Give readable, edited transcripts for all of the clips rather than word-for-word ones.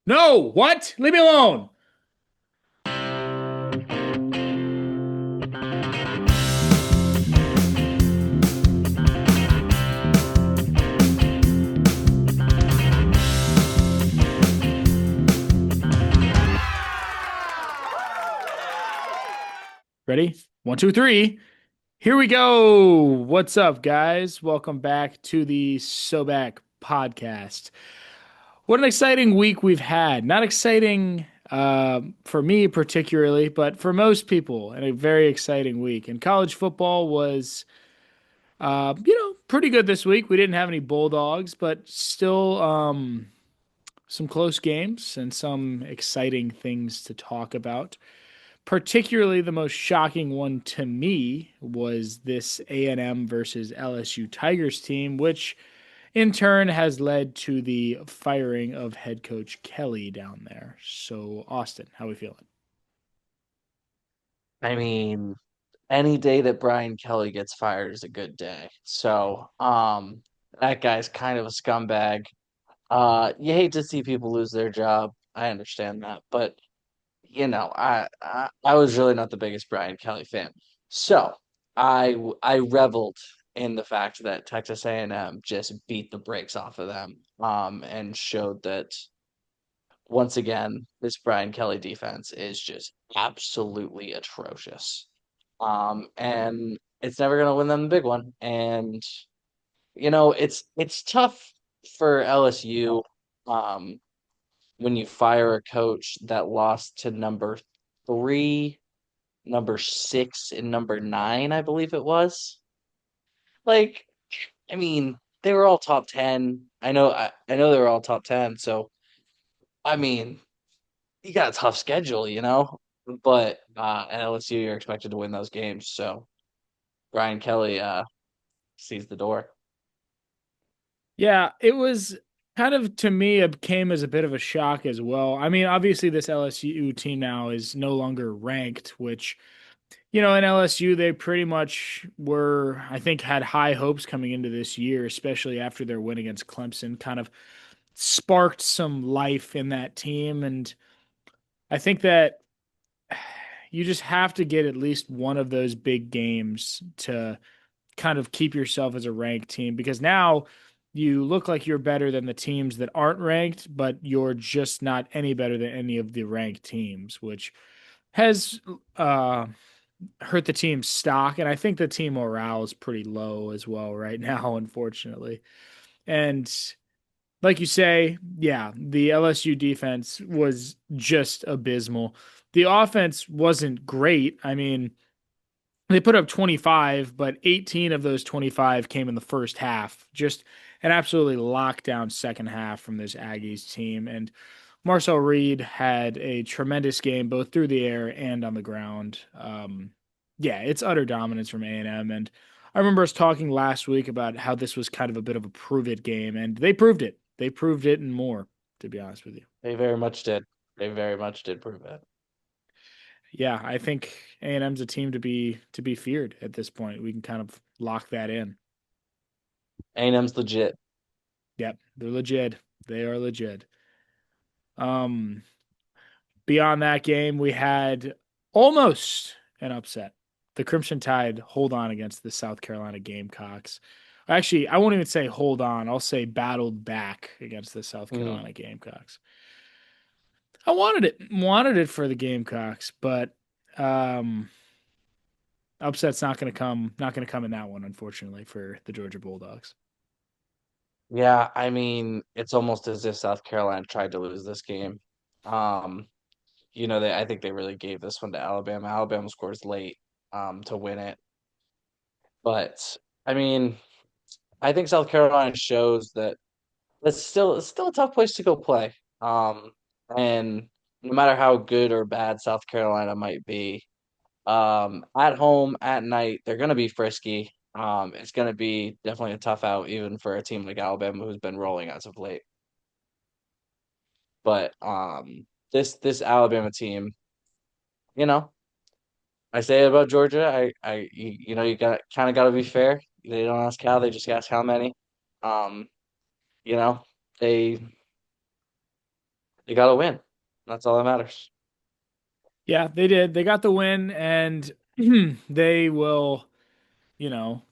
No, what? Leave me alone. Ready? One, two, three. Here we go. What's up, guys? Welcome back to the So Back podcast. What an exciting week we've had. Not exciting for me particularly, but for most people, and a very exciting week. And college football was, pretty good this week. We didn't have any Bulldogs, but still, some close games and some exciting things to talk about. Particularly, the most shocking one to me was this A&M versus LSU Tigers team, which in turn has led to the firing of head coach Kelly down there. So, Austin, how we feeling? I mean, any day that Brian Kelly gets fired is a good day. So, that guy's kind of a scumbag. You hate to see people lose their job. I understand that, but I was really not the biggest Brian Kelly fan. So, I reveled in the fact that Texas A&M just beat the brakes off of them, and showed that once again, this Brian Kelly defense is just absolutely atrocious. And it's never going to win them the big one. And it's tough for LSU um, when you fire a coach that lost to number three, number six, and number nine, I believe it was. Like, I mean, they were all top 10. I know they were all top 10. So, I mean, you got a tough schedule. But at LSU, you're expected to win those games. So Brian Kelly sees the door. Yeah, it was kind of to me it came as a bit of a shock as well. I mean, obviously this LSU team now is no longer ranked, which in LSU they pretty much were, I think, had high hopes coming into this year, especially after their win against Clemson, kind of sparked some life in that team. And I think that you just have to get at least one of those big games to kind of keep yourself as a ranked team because now you look like you're better than the teams that aren't ranked, but you're just not any better than any of the ranked teams, which has uh, hurt the team's stock. And I think the team morale is pretty low as well right now, unfortunately. And like you say, yeah, the LSU defense was just abysmal. The offense wasn't great. I mean, they put up 25, but 18 of those 25 came in the first half. Just an absolutely lockdown second half from this Aggies team. And Marcel Reed had a tremendous game both through the air and on the ground. Yeah, it's utter dominance from A&M. And I remember us talking last week about how this was kind of a bit of a prove it game, and they proved it. They proved it and more, to be honest with you. They very much did. They very much did prove it. Yeah, I think A&M's a team to be feared at this point. We can kind of lock that in. A&M's legit. Yep, they're legit. They are legit. Um, Beyond that game, we had almost an upset. The Crimson Tide hold on against the South Carolina Gamecocks. Actually, I won't even say hold on. I'll say battled back against the South Mhm. Carolina Gamecocks. I wanted it for the Gamecocks, but um, upset's not going to come in that one, unfortunately, for the Georgia Bulldogs. Yeah, I mean, it's almost as if South Carolina tried to lose this game. Um, I think they really gave this one to Alabama. Alabama scores late to win it. But I mean, I think South Carolina shows that it's still a tough place to go play. And no matter how good or bad South Carolina might be, at home at night they're going to be frisky. It's going to be definitely a tough out even for a team like Alabama who's been rolling as of late. But this Alabama team, you know, I say it about Georgia. You got kind of got to be fair. They don't ask how, they just ask how many. Um, you know, they They got to win. That's all that matters. Yeah, they did. They got the win, and they will, you know,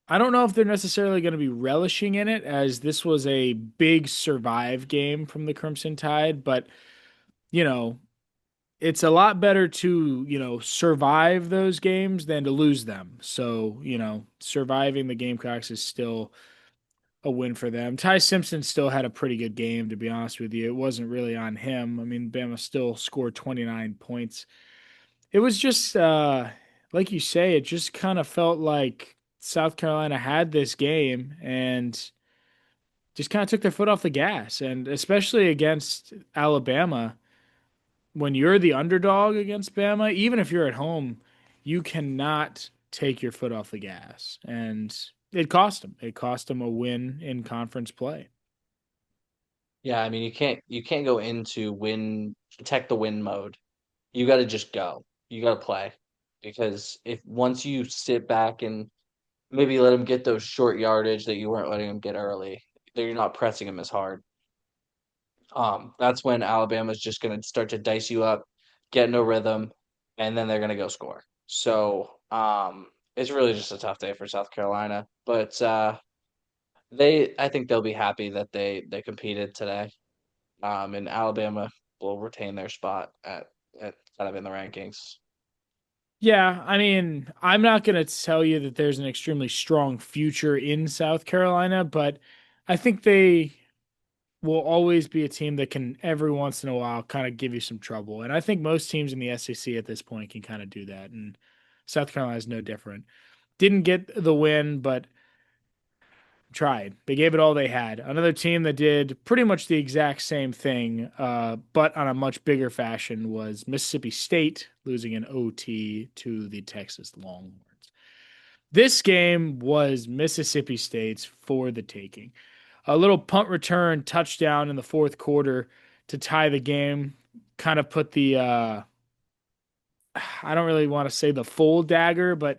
I don't know if they're necessarily going to be relishing in it, as this was a big survive game from the Crimson Tide, but, you know, it's a lot better to, survive those games than to lose them. So, surviving the Gamecocks is still a win for them. Ty Simpson still had a pretty good game, to be honest with you. It wasn't really on him. I mean, Bama still scored 29 points. It was just, like you say, it just kind of felt like South Carolina had this game and just kind of took their foot off the gas. And especially against Alabama, when you're the underdog against Bama, even if you're at home, you cannot take your foot off the gas. And it cost them. It cost them a win in conference play. Yeah, I mean you can't go into win protect the win mode. You got to just go. You got to play because if once you sit back and maybe let them get those short yardage that you weren't letting them get early, that you're not pressing them as hard. That's when Alabama's just going to start to dice you up, get no rhythm, and then they're going to go score. So, it's really just a tough day for South Carolina, but I think they'll be happy that they competed today. And Alabama will retain their spot at kind of in the rankings. Yeah, I mean, I'm not going to tell you that there's an extremely strong future in South Carolina, but I think they will always be a team that can every once in a while kind of give you some trouble. And I think most teams in the SEC at this point can kind of do that. And South Carolina is no different. Didn't get the win, but tried. They gave it all they had. Another team that did pretty much the exact same thing, but on a much bigger fashion, was Mississippi State losing an OT to the Texas Longhorns. This game was Mississippi State's for the taking. A little punt return touchdown in the fourth quarter to tie the game kind of put the I don't really want to say the full dagger, but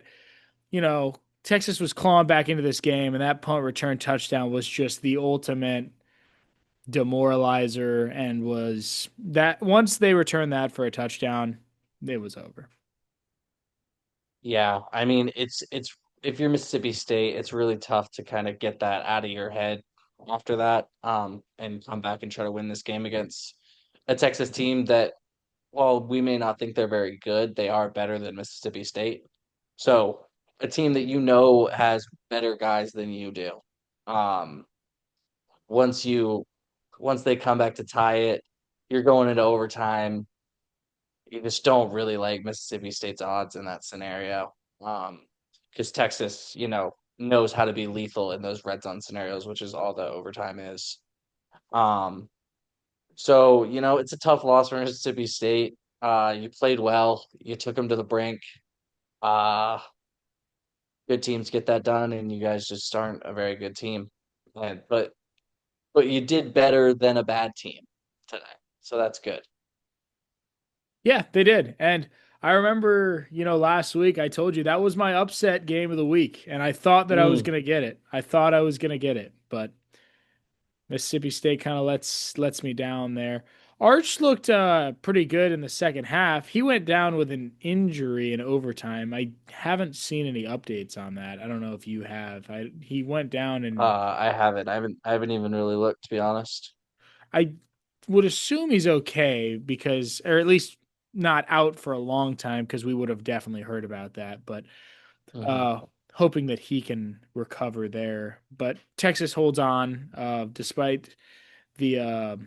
Texas was clawing back into this game, and that punt return touchdown was just the ultimate demoralizer. And was that once they returned that for a touchdown, it was over. Yeah, I mean it's if you're Mississippi State, it's really tough to kind of get that out of your head after that, and come back and try to win this game against a Texas team that, while we may not think they're very good, they are better than Mississippi State. So a team that you know has better guys than you do. Um, once you once they come back to tie it, you're going into overtime. You just don't really like Mississippi State's odds in that scenario. Because Texas, knows how to be lethal in those red zone scenarios, which is all the overtime is. Um, so, it's a tough loss for Mississippi State. You played well. You took them to the brink. Uh, Good teams get that done, and you guys just aren't a very good team. But you did better than a bad team today, so that's good. Yeah, they did. And I remember, last week I told you that was my upset game of the week, and I thought that I was Mm. going to get it. I thought I was going to get it, but Mississippi State kind of lets me down there. Arch looked pretty good in the second half. He went down with an injury in overtime. I haven't seen any updates on that. I don't know if you have. He went down, and I haven't. I haven't even really looked, to be honest. I would assume he's okay because, or at least not out for a long time, because we would have definitely heard about that. But Hmm. uh, hoping that he can recover there. But Texas holds on despite the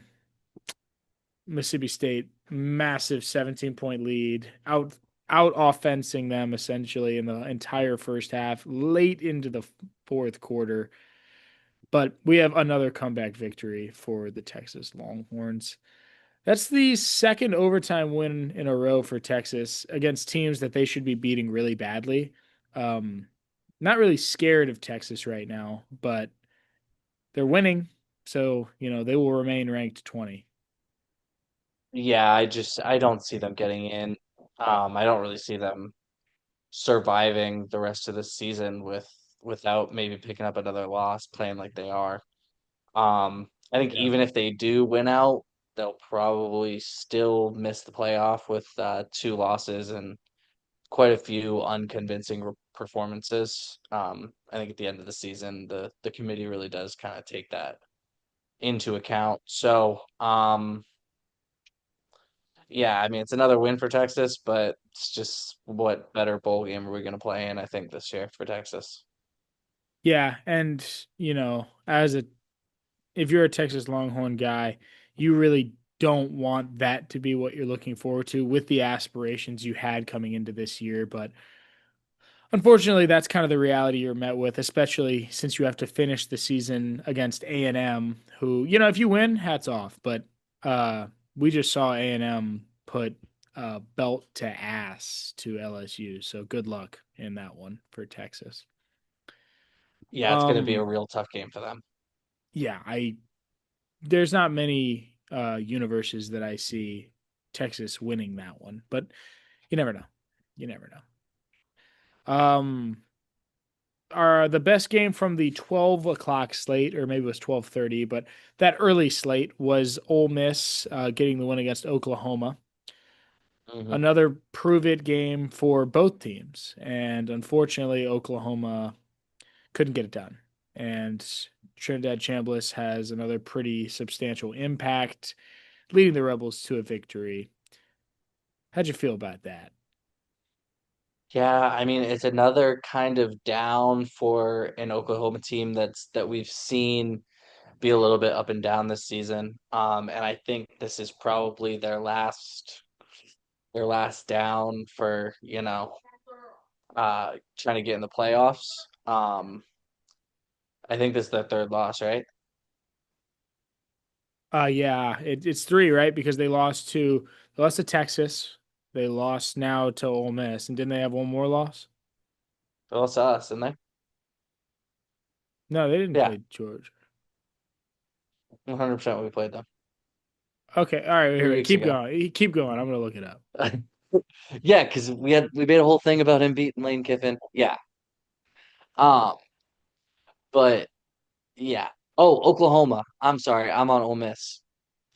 Mississippi State massive 17-point lead, out offensing them essentially in the entire first half, late into the fourth quarter. But we have another comeback victory for the Texas Longhorns. That's the second overtime win in a row for Texas against teams that they should be beating really badly. Um, Not really scared of Texas right now, but they're winning, so they will remain ranked 20. Yeah, I don't see them getting in. I don't really see them surviving the rest of the season without maybe picking up another loss, playing like they are. I think Yeah. even if they do win out, they'll probably still miss the playoff with two losses and quite a few unconvincing performances. I think at the end of the season, the committee really does kind of take that into account. So, yeah, I mean, it's another win for Texas, but it's just what better bowl game are we going to play in, I think, this year for Texas. Yeah, and as a if you're a Texas Longhorn guy, you really don't want that to be what you're looking forward to with the aspirations you had coming into this year. But unfortunately, that's kind of the reality you're met with, especially since you have to finish the season against A&M, who, if you win, hats off. But uh, we just saw A&M put belt to ass to LSU. So good luck in that one for Texas. Yeah, it's going to be a Um, real tough game for them. yeah, there's not many universes that I see Texas winning that one, but you never know. You never know. The best game from the 12 o'clock slate, or maybe it was 12:30, but that early slate was Ole Miss getting the win against Oklahoma. Hmm. Another prove it game for both teams, and unfortunately, Oklahoma couldn't get it done. And Trinidad Chambliss has another pretty substantial impact, leading the Rebels to a victory. How'd you feel about that? Yeah, I mean, it's another kind of down for an Oklahoma team that we've seen be a little bit up and down this season. And I think this is probably their last down for, trying to get in the playoffs. I think this is their third loss, right? Yeah, it's three, right? Because they lost to Texas, they lost now to Ole Miss, and didn't they have one more loss? They lost to us, didn't they? No, they didn't Yeah, play Georgia. 100% we played them Okay, all right, wait, 3 wait, weeks keep ago. going, keep going. I'm gonna look it up. Yeah, because we made a whole thing about him beating Lane Kiffin. Yeah. Um, but yeah. Oh, Oklahoma. I'm sorry. I'm on Ole Miss.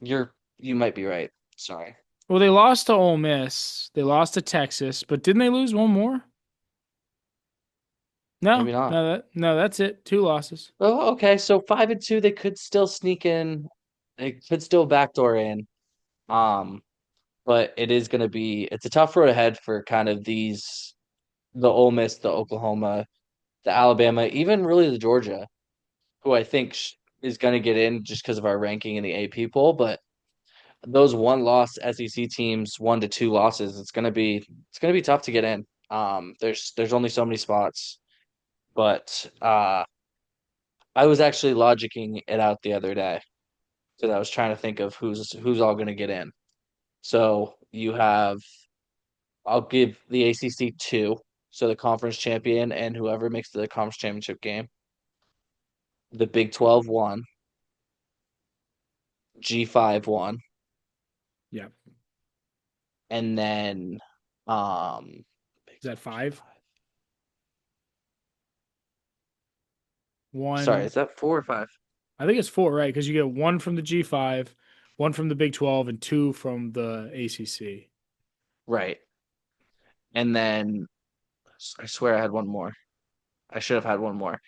You might be right. Sorry. Well, they lost to Ole Miss, they lost to Texas, but didn't they lose one more? No, Maybe not. no, that's it. Two losses. Oh, okay. So 5-2, they could still sneak in. They could still backdoor in. Um, but it's a tough road ahead for kind of the Ole Miss, the Oklahoma, the Alabama, even really the Georgia, who I think is going to get in just because of our ranking in the AP poll. But those one loss SEC teams, 1 to 2 losses, it's gonna be tough to get in. There's only so many spots, but I was actually logicking it out the other day because I was trying to think of who's all gonna get in. So I'll give the ACC two, so the conference champion and whoever makes the conference championship game. The Big 12 one, G5 one, Yeah, and then Big is that 12 five? G5. Sorry, One, is that 4 or 5? I think it's four, right? Because you get one from the G5, one from the Big 12, and two from the ACC. Right. And then I swear I had one more. I should have had one more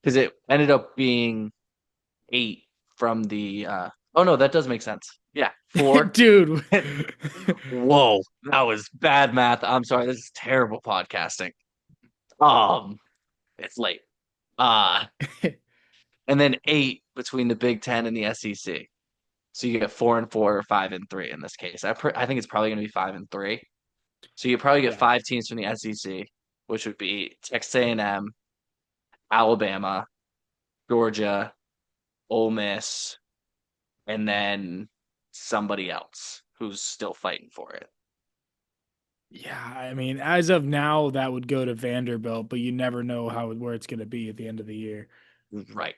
because it ended up being 8 from the oh no, that does make sense. Yeah, 4. Dude. Whoa, that was bad math. I'm sorry, this is terrible podcasting. Um, it's late. Uh, and then 8 between the Big Ten and the SEC. So you get 4-4 or 5-3 in this case. I think it's probably going to be 5-3. So you probably get Yeah. 5 teams from the SEC, which would be Texas A&M, Alabama, Georgia, Ole Miss, and then somebody else who's still fighting for it. Yeah, I mean, as of now, that would go to Vanderbilt, but you never know where it's going to be at the end of the year. Right.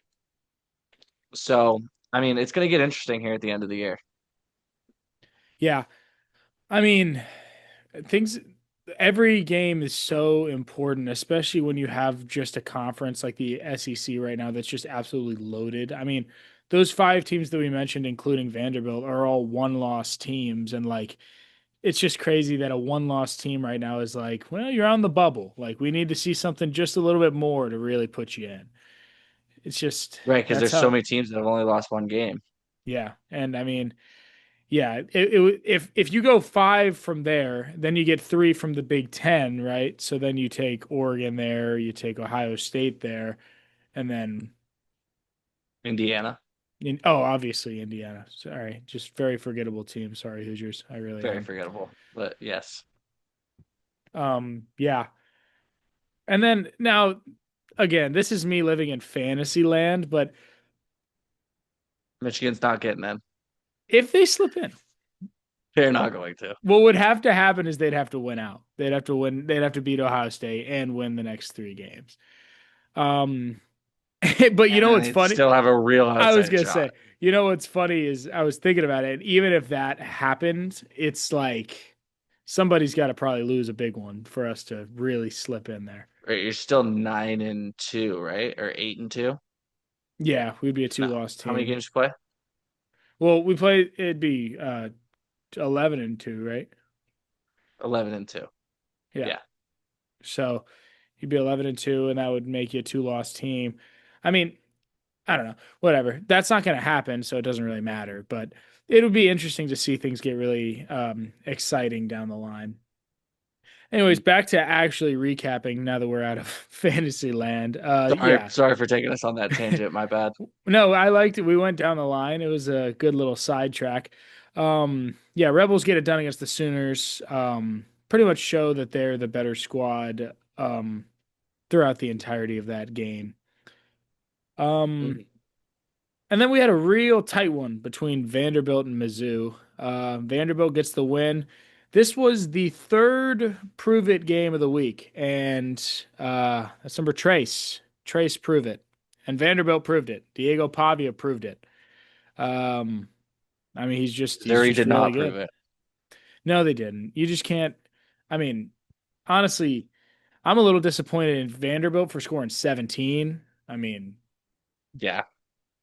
So, I mean, it's going to get interesting here at the end of the year. Yeah, I mean, things. Every game is so important, especially when you have just a conference like the SEC right now that's just absolutely loaded. I mean, those five teams that we mentioned, including Vanderbilt, are all one-loss teams, and like it's just crazy that a one-loss team right now is like, well, you're on the bubble. Like we need to see something just a little bit more to really put you in. It's just Right, because that's there's so how, many teams that have only lost one game. yeah. And I mean, yeah, if you go five from there, then you get three from the Big Ten, right? So then you take Oregon there, you take Ohio State there, and then Indiana, obviously Indiana. Sorry, just very forgettable team. Sorry, Hoosiers. I really very am. forgettable, but yes, Yeah. And then now, again, this is me living in fantasy land, but Michigan's not getting in. if they slip in, They're not going to. what would have to happen is they'd have to win out. They'd have to win. They'd have to beat Ohio State and win the next three games. Um, but you And know then what's they'd funny? still have a real I was outside gonna shot. say, you know what's funny is I was thinking about it. And even if that happened, it's like somebody's got to probably lose a big one for us to really slip in there. Right, you're still 9-2, right? Or 8-2? Yeah, we'd be a No. two-loss How many team. games you play? Well, we play. It'd be 11-2, right? 11-2. Yeah. Yeah. So you'd be 11-2, and that would make you a two-loss team. I mean, I don't know. Whatever. That's not going to happen, so it doesn't really matter. But it would be interesting to see things get really exciting down the line. Anyways, back to actually recapping now that we're out of fantasy land. Sorry, Yeah. sorry for taking us on that tangent. My bad. No, I liked it. We went down the line. It was a good little sidetrack. Yeah, Rebels get it done against the Sooners. Pretty much show that they're the better squad throughout the entirety of that game. Um, Mhm. and then we had a real tight one between Vanderbilt and Mizzou. Vanderbilt gets the win. This was the third prove it game of the week, and that's number Trace. Trace proved it, and Vanderbilt proved it. Diego Pavia proved it. Um, I mean, he's Missouri just did really not prove good. it. No, they didn't. You just can't. I mean, honestly, I'm a little disappointed in Vanderbilt for scoring 17. I mean, Yeah.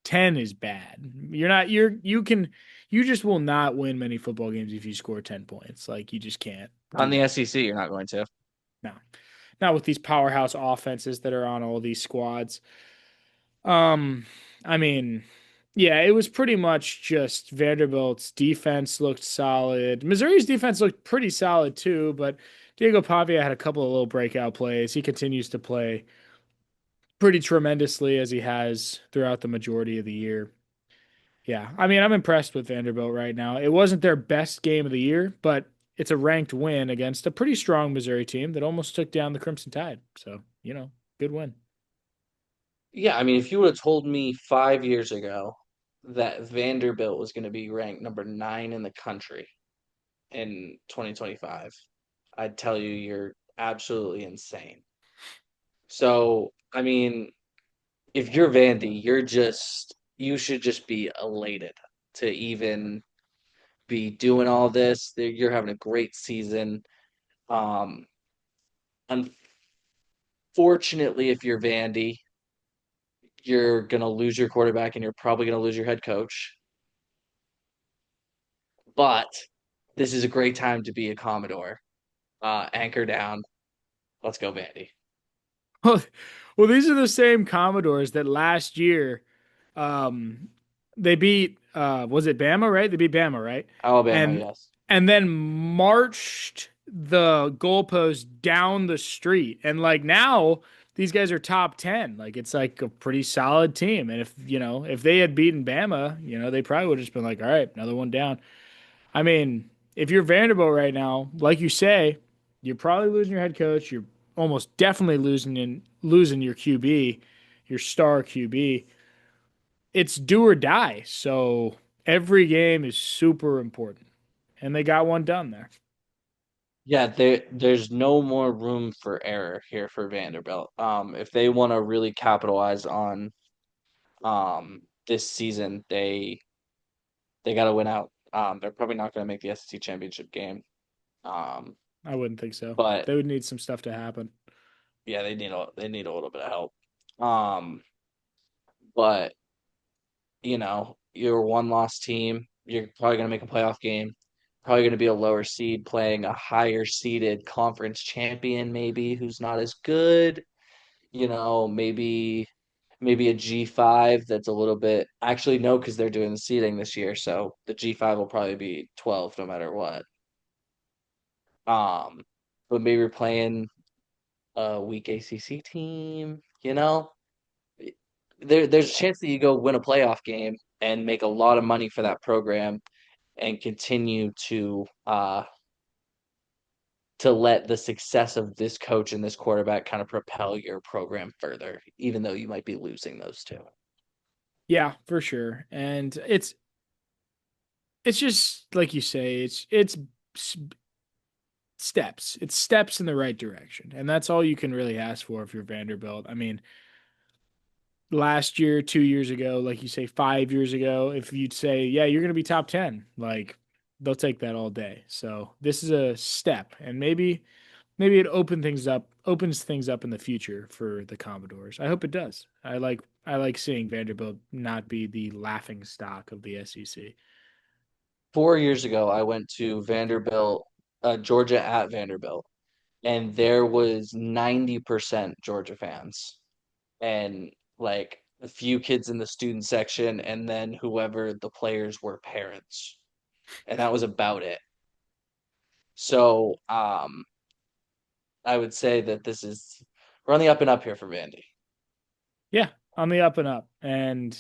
10 is bad. You just will not win many football games if you score 10 points. Like you just can't On do the that. SEC, you're not going to. No. Not with these powerhouse offenses that are on all these squads. Um, I mean, yeah, it was pretty much just Vanderbilt's defense looked solid. Missouri's defense looked pretty solid too, but Diego Pavia had a couple of little breakout plays. He continues to play pretty tremendously as he has throughout the majority of the year. Yeah, I mean, I'm impressed with Vanderbilt right now. It wasn't their best game of the year, but it's a ranked win against a pretty strong Missouri team that almost took down the Crimson Tide. So, good win. Yeah, I mean, if you would have told me 5 years ago that Vanderbilt was going to be ranked number 9 in the country in 2025, I'd tell you you're absolutely insane. So, I mean, if you're Vandy, you should just be elated to even be doing all this. You're having a great season. Um, Unfortunately, if you're Vandy, you're gonna lose your quarterback and you're probably gonna lose your head coach. But this is a great time to be a Commodore. Anchor down. Let's go, Vandy. Well, these are the same Commodores that last year, um, they beat. Was it Bama? Right? They beat Bama, right? Alabama, And yes. then marched the goalpost down the street. And like now, these guys are top 10. Like it's like a pretty solid team. And if they had beaten Bama, they probably would have just been like, all right, another one down. I mean, if you're Vanderbilt right now, like you say, you're probably losing your head coach. You're almost definitely losing your QB, your star QB. It's do or die. So every game is super important, and they got one done there. Yeah, there's no more room for error here for Vanderbilt. If they want to really capitalize on this season, they got to win out. They're probably not going to make the SEC championship game. Um, I wouldn't think so. but They would need some stuff to happen. yeah, they need a little bit of help. Um, but you're a one-loss team. You're probably going to make a playoff game. Probably going to be a lower seed playing a higher seeded conference champion, maybe who's not as good. Maybe a G5 that's a little bit actually no, because they're doing the seeding this year, so the G5 will probably be 12 no matter what. Um, but maybe we're playing a weak ACC team, there's a chance that you go win a playoff game and make a lot of money for that program and continue to let the success of this coach and this quarterback kind of propel your program further, even though you might be losing those two. Yeah, for sure. And it's just like you say, it's s- steps. It's steps in the right direction. And that's all you can really ask for if you're Vanderbilt. I mean, last year, 2 years ago, like you say, 5 years ago, if you'd say, yeah, you're going to be top 10, like they'll take that all day. So this is a step, and maybe it opens things up in the future for the Commodores. I hope it does. I like seeing Vanderbilt not be the laughing stock of the SEC. 4 years ago, I went to Vanderbilt, Georgia at Vanderbilt, and there was 90% Georgia fans and like a few kids in the student section, and then whoever the players were parents. And that was about it. So, I would say that we're on the up and up here for Vandy. Yeah, on the up and up. And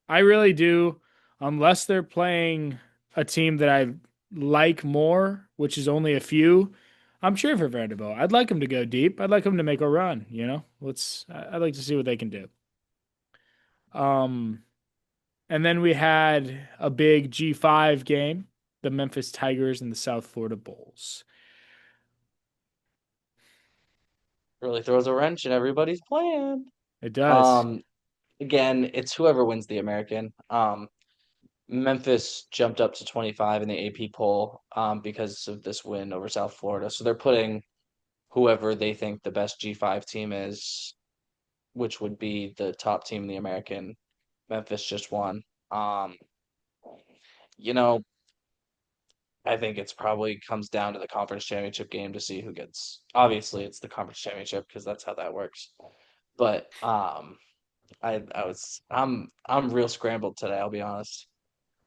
I really do, unless they're playing a team that I like more, which is only a few. I'm cheering for Vanderbilt. I'd like them to go deep. I'd like them to make a run. I'd like to see what they can do. Um, and then we had a big G5 game, the Memphis Tigers and the South Florida Bulls. Really throws a wrench in everybody's plan. It does. Um, Again, it's whoever wins the American. Memphis jumped up to 25 in the AP poll because of this win over South Florida. So they're putting whoever they think the best G5 team is, which would be the top team in the American. Memphis just won. Um, you know, I think it's probably comes down to the conference championship game to see who gets. Obviously, it's the conference championship because that's how that works. But I'm real scrambled today. I'll be honest.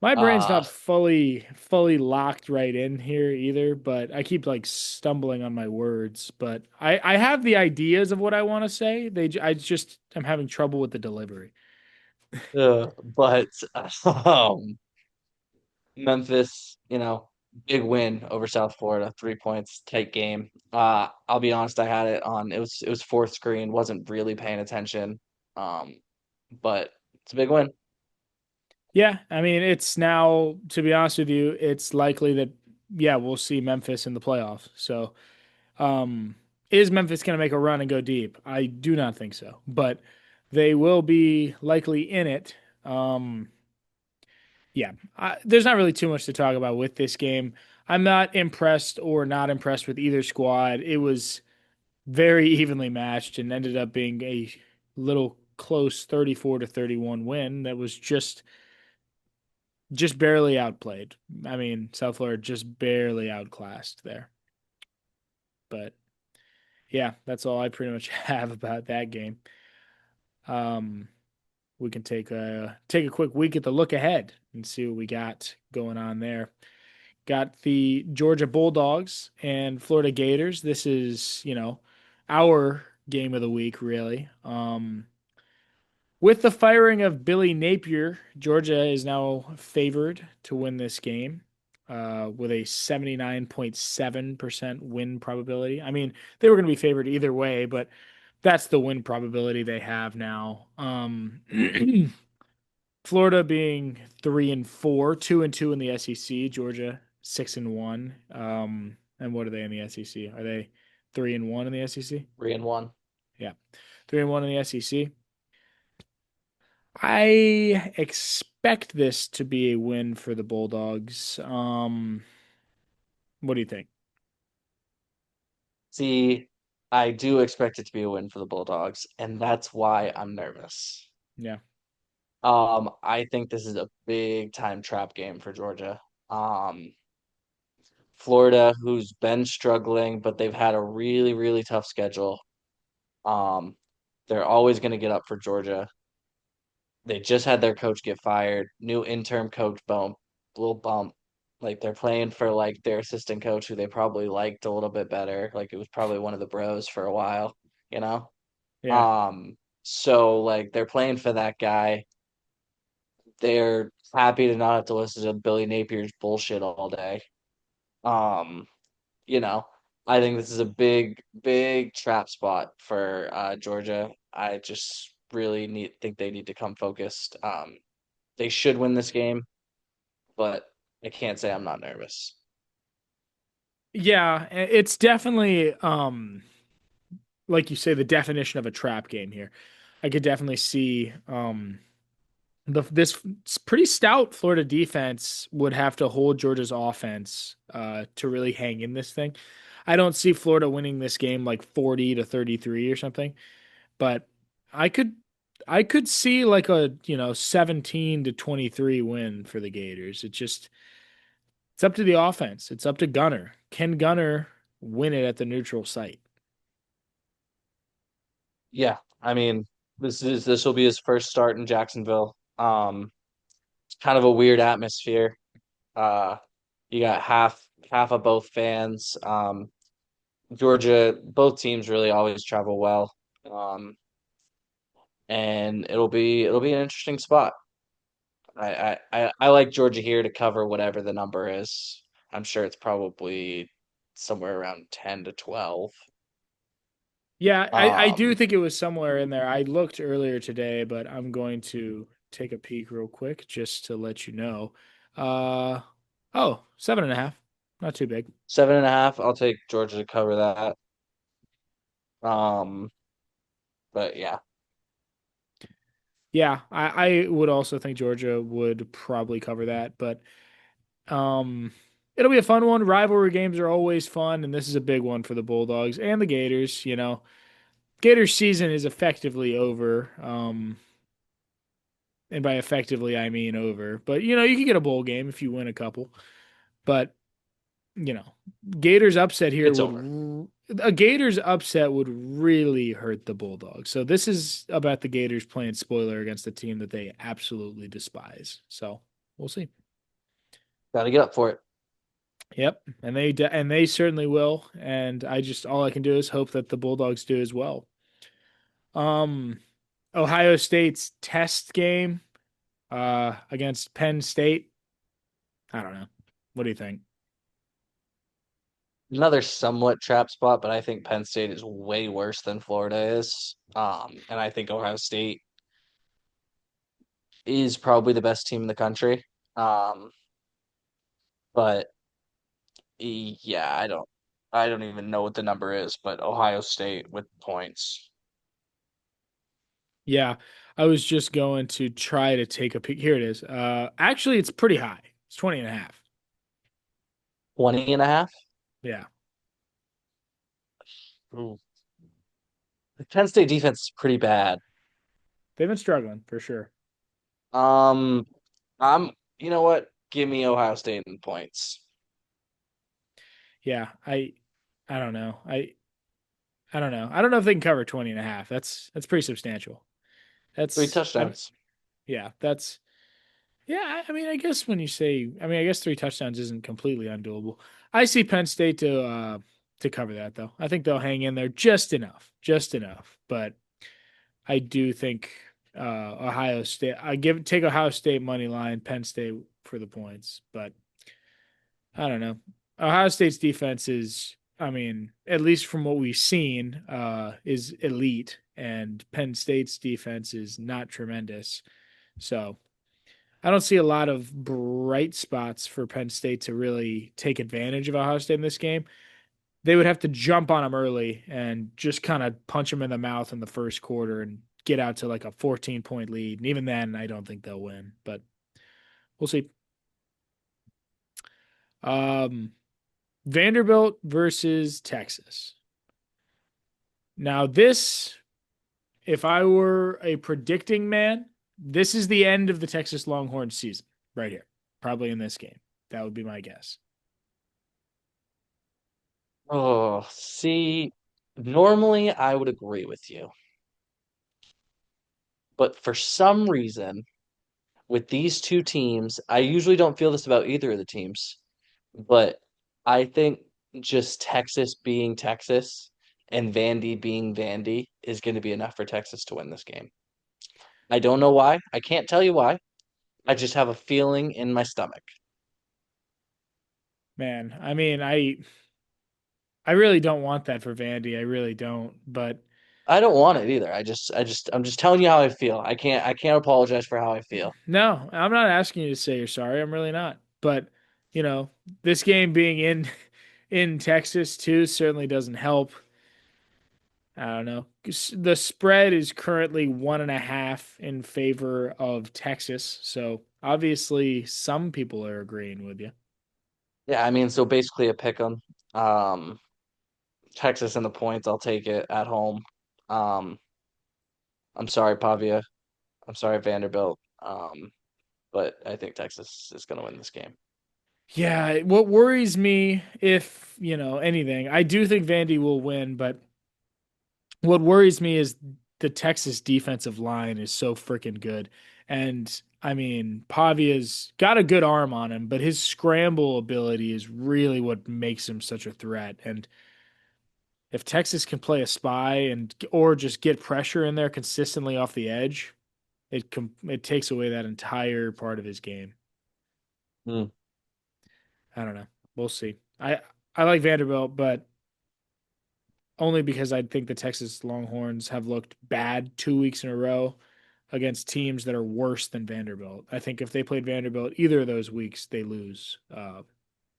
My brain's Uh, not fully locked right in here either, but I keep like stumbling on my words. But I have the ideas of what I want to say. I just am having trouble with the delivery. but um, Memphis, big win over South Florida, 3 points, tight game. I'll be honest, I had it on. It was fourth screen, wasn't really paying attention. Um, but it's a big win. Yeah, I mean, it's now, to be honest with you, it's likely that, yeah, we'll see Memphis in the playoffs. So, um, is Memphis going to make a run and go deep? I do not think so, but they will be likely in it. Um, yeah, there's not really too much to talk about with this game. I'm not impressed or not impressed with either squad. It was very evenly matched and ended up being a little close 34-31 win that was just barely outplayed. I mean, South Florida just barely outclassed there. But yeah, that's all I pretty much have about that game. Um, we can take a quick week at the look ahead and see what we got going on there. Got the Georgia Bulldogs and Florida Gators. This is, our game of the week, really. With the firing of Billy Napier, Georgia is now favored to win this game with a 79.7% win probability. I mean, they were going to be favored either way, but that's the win probability they have now. Florida being 3-4, 2-2 in the SEC. Georgia 6-1. And what are they in the SEC? Are they 3-1 in the SEC? 3-1. Yeah, 3-1 in the SEC. I expect this to be a win for the Bulldogs. What do you think? See, I do expect it to be a win for the Bulldogs, and that's why I'm nervous. Yeah. I think this is a big time trap game for Georgia. Um, Florida, who's been struggling, but they've had a really, really tough schedule. Um, they're always going to get up for Georgia. They just had their coach get fired. New interim coach bump, little bump. Like they're playing for like their assistant coach who they probably liked a little bit better. Like it was probably one of the bros for a while, you know? Yeah. So like they're playing for that guy. They're happy to not have to listen to Billy Napier's bullshit all day. Um, you know, I think this is a big, big trap spot for Georgia. I just really think they need to come focused. They should win this game, but I can't say I'm not nervous. Yeah, it's definitely like you say, the definition of a trap game here. I could definitely see this pretty stout Florida defense would have to hold Georgia's offense to really hang in this thing. I don't see Florida winning this game like 40 to 33 or something, but I could I could see like a, 17 to 23 win for the Gators. It's up to the offense. It's up to Gunner. Can Gunner win it at the neutral site? Yeah, I mean, this will be his first start in Jacksonville. It's kind of a weird atmosphere. Uh, you got half of both fans. Georgia, both teams really always travel well. And it'll be an interesting spot. I like Georgia here to cover whatever the number is. I'm sure it's probably somewhere around 10 to 12. Yeah, I do Um, think it was somewhere in there. I looked earlier today, but I'm going to take a peek real quick just to let you know. Uh, oh, 7.5. Not too big. 7.5. I'll take Georgia to cover that. Um, but yeah, Yeah, I would also think Georgia would probably cover that, but um, it'll be a fun one. Rivalry games are always fun, and this is a big one for the Bulldogs and the Gators. Gators season is effectively over. And by effectively I mean over. But you can get a bowl game if you win a couple. But you know, Gators upset here it's would over. a Gators upset would really hurt the Bulldogs. So this is about the Gators playing spoiler against a team that they absolutely despise. So we'll see. Got to get up for it. Yep, and they certainly will. And all I can do is hope that the Bulldogs do as well. Um, Ohio State's test game against Penn State. I don't know. What do you think? Another somewhat trap spot, but I think Penn State is way worse than Florida is. And I think Ohio State is probably the best team in the country. Um, but yeah, I don't even know what the number is, but Ohio State with points. Yeah, I was just going to try to take a peek. Here it is. Actually, it's pretty high. It's 20.5. 20 and a half. Yeah, Ooh. The Penn State defense is pretty bad. they've been struggling for sure. Um, you know what? Give me Ohio State in points. Yeah, I don't know. I don't know. I don't know if they can cover 20.5. That's pretty substantial. Three That's touchdowns. yeah, that's yeah, I mean, I guess I guess 3 touchdowns isn't completely undoable. I see Penn State to cover that though. I think they'll hang in there just enough. Just enough. But I do think Ohio State. I take Ohio State money line, Penn State for the points, but I don't know. Ohio State's defense is, I mean, at least from what we've seen, is elite, and Penn State's defense is not tremendous. So I don't see a lot of bright spots for Penn State to really take advantage of Ohio State in this game. They would have to jump on them early and just kind of punch them in the mouth in the first quarter and get out to like a 14-point lead. And even then, I don't think they'll win, but we'll see. Um, Vanderbilt versus Texas. Now, this, if I were a predicting man, this is the end of the Texas Longhorns season right here, probably in this game. That would be my guess. Oh, see, normally I would agree with you, but for some reason, with these two teams, I usually don't feel this about either of the teams, but I think just Texas being Texas and Vandy being Vandy is going to be enough for Texas to win this game. I don't know why. I can't tell you why. I just have a feeling in my stomach. Man, I mean, I really don't want that for Vandy. I really don't. But I don't want it either. I'm just telling you how I feel. I can't apologize for how I feel. no, I'm not asking you to say you're sorry. I'm really not. But, you know, this game being in in Texas too certainly doesn't help. I don't know. The spread is currently 1.5 in favor of Texas. So obviously some people are agreeing with you. Yeah, I mean, so basically a pick 'em. Um, Texas and the points, I'll take it at home. Um, I'm sorry, Pavia. I'm sorry, Vanderbilt. But I think Texas is going to win this game. Yeah, what worries me, if, anything, I do think Vandy will win, but what worries me is the Texas defensive line is so freaking good. And I mean, Pavia's got a good arm on him, but his scramble ability is really what makes him such a threat. And if Texas can play a spy and or just get pressure in there consistently off the edge, it takes away that entire part of his game. Hmm. I don't know. We'll see. I like Vanderbilt, but only because I think the Texas Longhorns have looked bad 2 weeks in a row against teams that are worse than Vanderbilt. I think if they played Vanderbilt either of those weeks, they lose.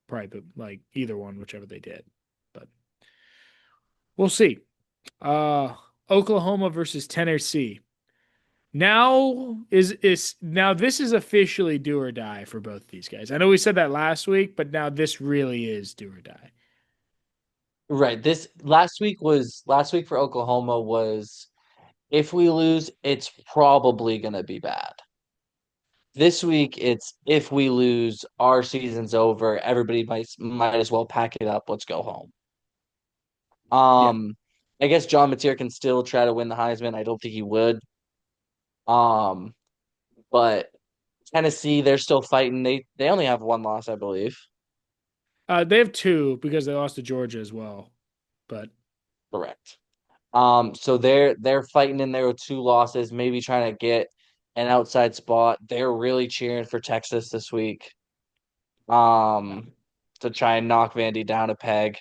Probably like either one, whichever they did. But we'll see. Uh, Oklahoma versus Tennessee. Now this is officially do or die for both these guys. I know we said that last week, but now this really is do or die. Right. This last week for Oklahoma was if we lose, it's probably going to be bad. This week, it's if we lose, our season's over. Everybody might as well pack it up. Let's go home. Yeah. Um, I guess John Mateer can still try to win the Heisman. I don't think he would. Um, but Tennessee, they're still fighting. They only have one loss, I believe. They have two because they lost to Georgia as well. But Correct. So they're fighting in there with two losses, maybe trying to get an outside spot. They're really cheering for Texas this week. Um, to try and knock Vandy down a peg.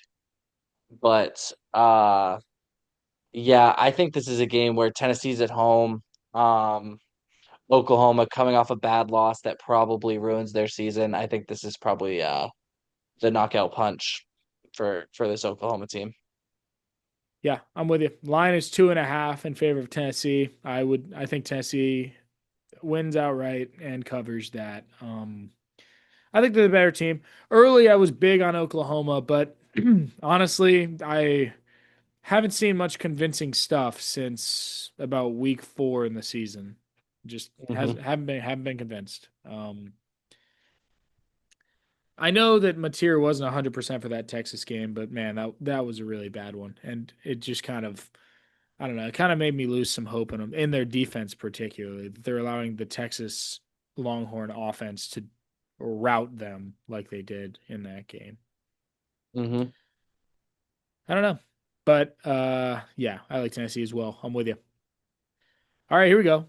But yeah, I think this is a game where Tennessee's at home. Um, Oklahoma coming off a bad loss that probably ruins their season. I think this is probably the knockout punch for this Oklahoma team. yeah, I'm with you. Line is 2.5 in favor of Tennessee. I think Tennessee wins outright and covers that. I think they're the better team. Early, I was big on Oklahoma, but honestly, I haven't seen much convincing stuff since about week 4 in the season. Just has Hmm. haven't been convinced. I know that Mateer wasn't 100% for that Texas game, but man, that was a really bad one, and it just kind of I don't know, it kind of made me lose some hope in them in their defense, particularly. They're allowing the Texas Longhorn offense to route them like they did in that game. Hmm. I don't know, but yeah, I like Tennessee as well. I'm with you. All right, here we go.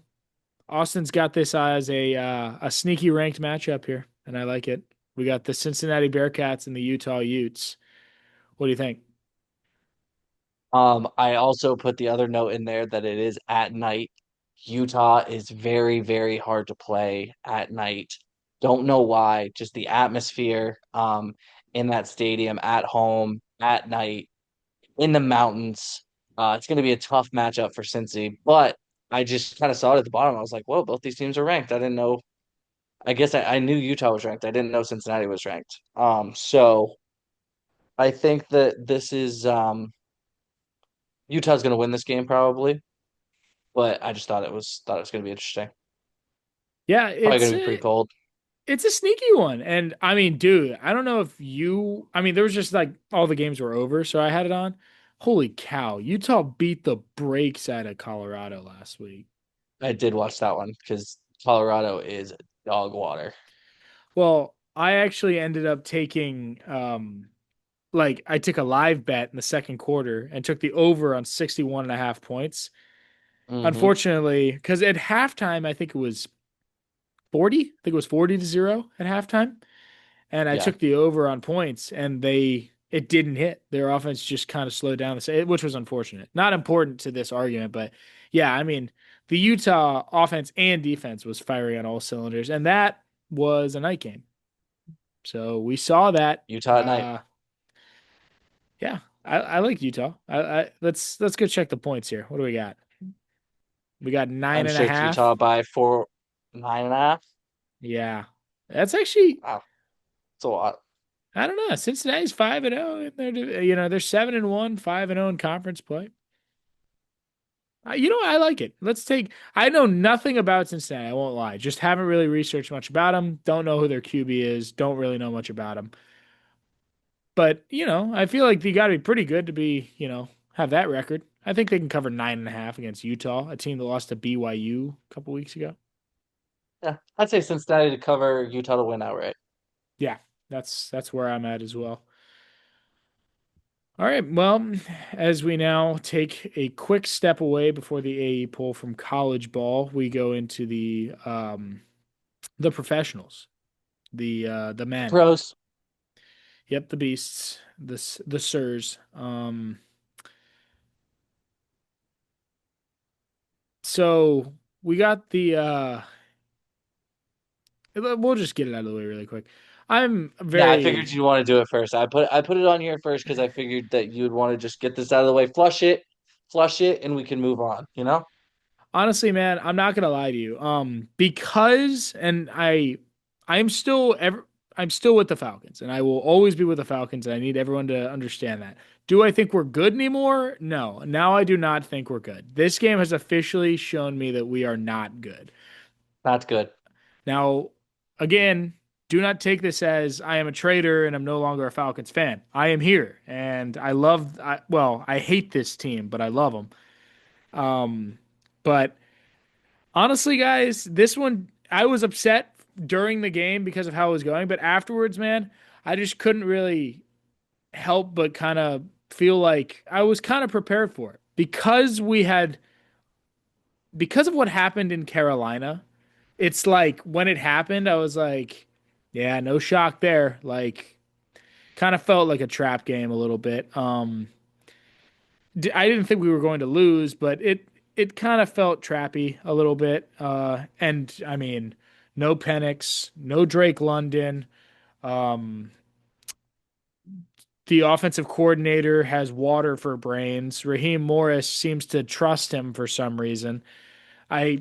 Austin's got this as a sneaky ranked matchup here, and I like it. We got the Cincinnati Bearcats and the Utah Utes. What do you think? I also put the other note in there that it is at night. Utah is very, very hard to play at night. Don't know why, just the atmosphere in that stadium at home at night in the mountains. It's going to be a tough matchup for Cincy, but I just kind of saw it at the bottom. I was like, whoa, both these teams are ranked. I didn't know. I guess I knew Utah was ranked. I didn't know Cincinnati was ranked. So I think that this is Utah's going to win this game probably, but I just thought it was going to be interesting. Yeah, Probably gonna be pretty cold. it's a sneaky one. And I mean, dude, I don't know if you, I mean, there was just like all the games were over, so I had it on. Holy cow, Utah beat the brakes out of Colorado last week. I did watch that one because Colorado is dog water. Well, I actually ended up taking like I took a live bet in the second quarter and took the over on 61.5 points. Mm-hmm. Unfortunately, because at halftime, I think it was 40. I think it was 40-0 at halftime. And I Yeah. took the over on points, and it didn't hit. Their offense just kind of slowed down, which was unfortunate. Not important to this argument, but yeah, I mean, the Utah offense and defense was firing on all cylinders, and that was a night game. So we saw that. Utah at night. Yeah, I like Utah. Let's go check the points here. What do we got? We got nine and a Unshaked half. Utah by 9.5. Yeah, that's actually Wow, it's a lot. I don't know. Cincinnati's 5-0, and they're 7-1, 5-0 in conference play. I like it. Let's take. I know nothing about Cincinnati. I won't lie. Just haven't really researched much about them. Don't know who their QB is. Don't really know much about them. But I feel like you got to be pretty good to have that record. I think they can cover 9.5 against Utah, a team that lost to BYU a couple weeks ago. Yeah, I'd say Cincinnati to cover, Utah to win outright. Yeah, that's where I'm at as well. All right. Well, as we now take a quick step away before the AE poll from college ball, we go into the professionals, the The men. pros. Yep, the beasts, the sirs. So we got we'll just get it out of the way really quick. I'm Yeah, I figured very you'd want to do it first. I put it on here first because I figured that you'd want to just get this out of the way, flush it, and we can move on, you know? honestly, man, I'm not gonna lie to you. Because and I'm still with the Falcons, and I will always be with the Falcons, and I need everyone to understand that. Do I think we're good anymore? No. Now I do not think we're good. This game has officially shown me that we are not good. That's good. Now, again, do not take this as I am a traitor and I'm no longer a Falcons fan. I am here and I hate this team, but I love them. But honestly, guys, this one, I was upset during the game because of how it was going, but afterwards, man, I just couldn't really help but kind of feel like I was kind of prepared for it because of what happened in Carolina. It's like when it happened, I was like, yeah, no shock there. Like, kind of felt like a trap game a little bit. I didn't think we were going to lose, but it kind of felt trappy a little bit. And I mean, no Penix, no Drake London. Um, the offensive coordinator has water for brains. Raheem Morris seems to trust him for some reason. I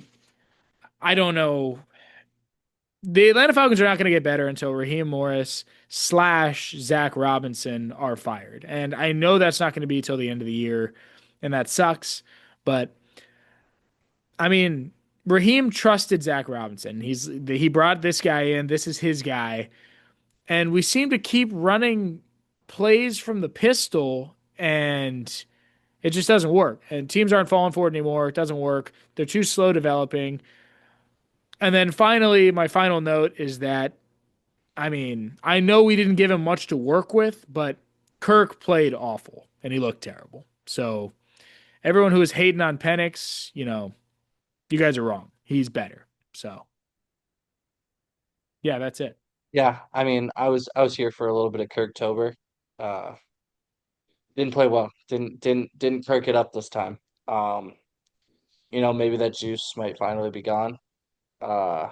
I don't know. The Atlanta Falcons are not going to get better until Raheem Morris slash Zach Robinson are fired. And I know that's not going to be till the end of the year, and that sucks. But I mean, Raheem trusted Zach Robinson. He brought this guy in. This is his guy, and we seem to keep running plays from the pistol, and it just doesn't work. And teams aren't falling for it anymore. It doesn't work. They're too slow developing. And then finally, my final note is that I mean, I know we didn't give him much to work with, but Kirk played awful and he looked terrible. So everyone who was hating on Penix, you guys are wrong. He's better. So yeah, that's it. Yeah, I mean, I was here for a little bit of Kirktober. Uh, didn't play well. Didn't perk it up this time. Um, maybe that juice might finally be gone. Uh,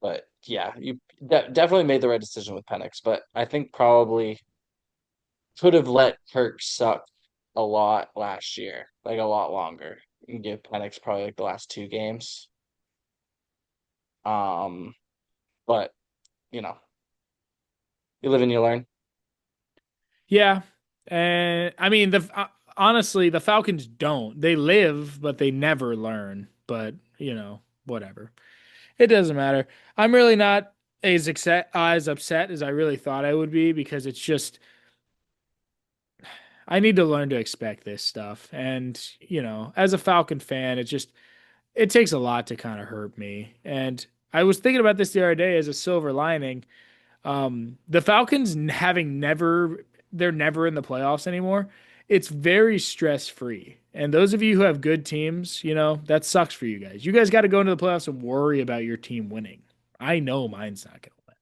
but yeah, you definitely made the right decision with Penix, but I think probably could have let Kirk suck a lot last year, like a lot longer, and give Penix probably like the last two games. Um, but you know, you live and you learn. Yeah. And I mean, honestly, the Falcons don't. They live, but they never learn. But, whatever. It doesn't matter. I'm really not as upset as I really thought I would be because it's just I need to learn to expect this stuff. And, as a Falcon fan, it takes a lot to kind of hurt me. And I was thinking about this the other day as a silver lining. The Falcons having they're never in the playoffs anymore. It's very stress free. And those of you who have good teams, that sucks for you guys. You guys got to go into the playoffs and worry about your team winning. I know mine's not going to win.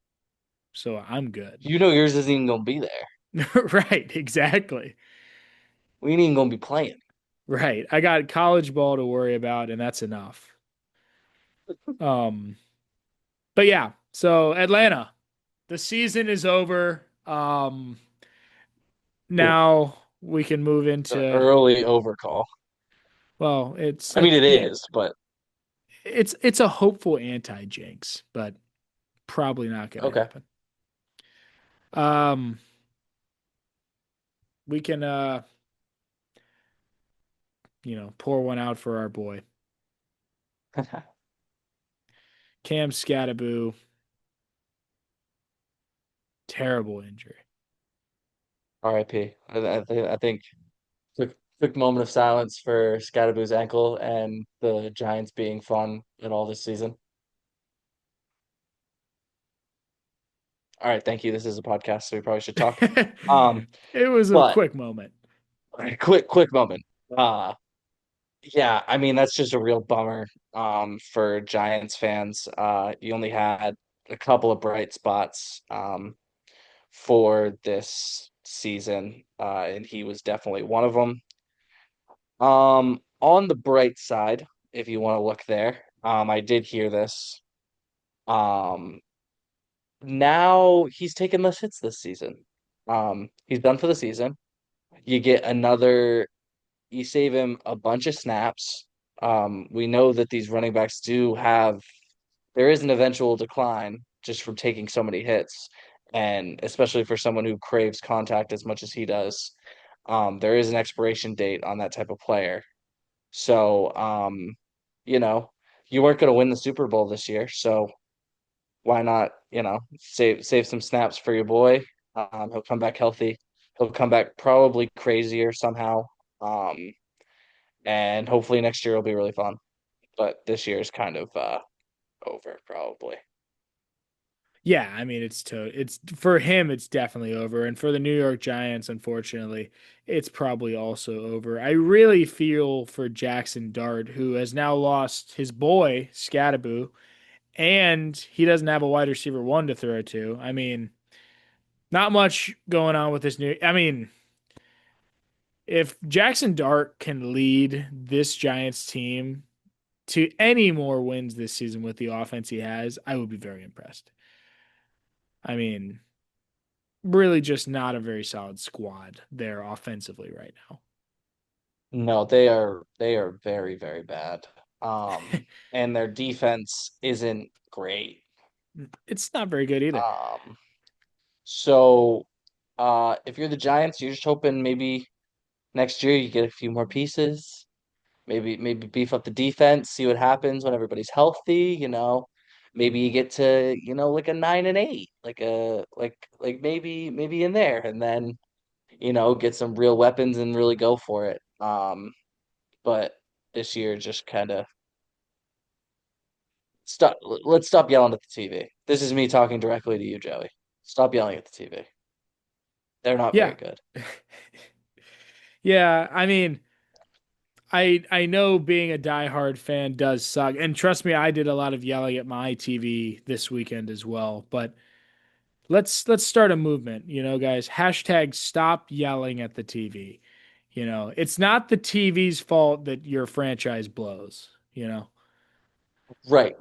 So I'm good. You know yours isn't even gonna be there. Right, exactly. We ain't even gonna be playing. Right. I got college ball to worry about, and that's enough. Um, but yeah, so Atlanta, the season is over. Now we can move The into, early overcall. well, I mean, it yeah, is, but it's a hopeful anti-jinx, but probably not going to okay. happen. Um, we can pour one out for our boy Cam Skattebo. Terrible injury. R.I.P. I think quick moment of silence for Skattebo's ankle and the Giants being fun at all this season. All right, thank you. This is a podcast, so we probably should talk. Um, It was a but quick moment. quick moment. Uh, yeah, I mean that's just a real bummer for Giants fans. You only had a couple of bright spots for this season, and he was definitely one of them. On the bright side, if you want to look there, I did hear this. Um, Now he's taken less hits this season. He's done for the season. You get another, you save him a bunch of snaps. We know that these running backs do have, there is an eventual decline just from taking so many hits. And especially for someone who craves contact as much as he does, there is an expiration date on that type of player. So, you know, you weren't going to win the Super Bowl this year. So why not, save some snaps for your boy? He'll come back healthy. He'll come back probably crazier somehow. Um, and hopefully next year will be really fun. But this year is kind of over probably. Yeah, I mean it's for him it's definitely over, and for the New York Giants, unfortunately, it's probably also over. I really feel for Jackson Dart, who has now lost his boy Skattebo, and he doesn't have a wide receiver one to throw to. I mean, not much going on with this new. I mean, if Jackson Dart can lead this Giants team to any more wins this season with the offense he has, I would be very impressed. I mean, really just not a very solid squad there offensively right now. No, they are very, very bad. And their defense isn't great. It's not very good either. Um, so if you're the Giants, you're just hoping maybe next year you get a few more pieces. Maybe beef up the defense, see what happens when everybody's healthy. Maybe you get to, like a 9-8, like maybe in there, and then, get some real weapons and really go for it. But this year just kind of stop. Let's stop yelling at the TV. This is me talking directly to you, Joey. Stop yelling at the TV. They're not very Yeah. good. Yeah, I mean, I know being a diehard fan does suck. And trust me, I did a lot of yelling at my TV this weekend as well. But let's start a movement, guys. Hashtag stop yelling at the TV. It's not the TV's fault that your franchise blows. Right.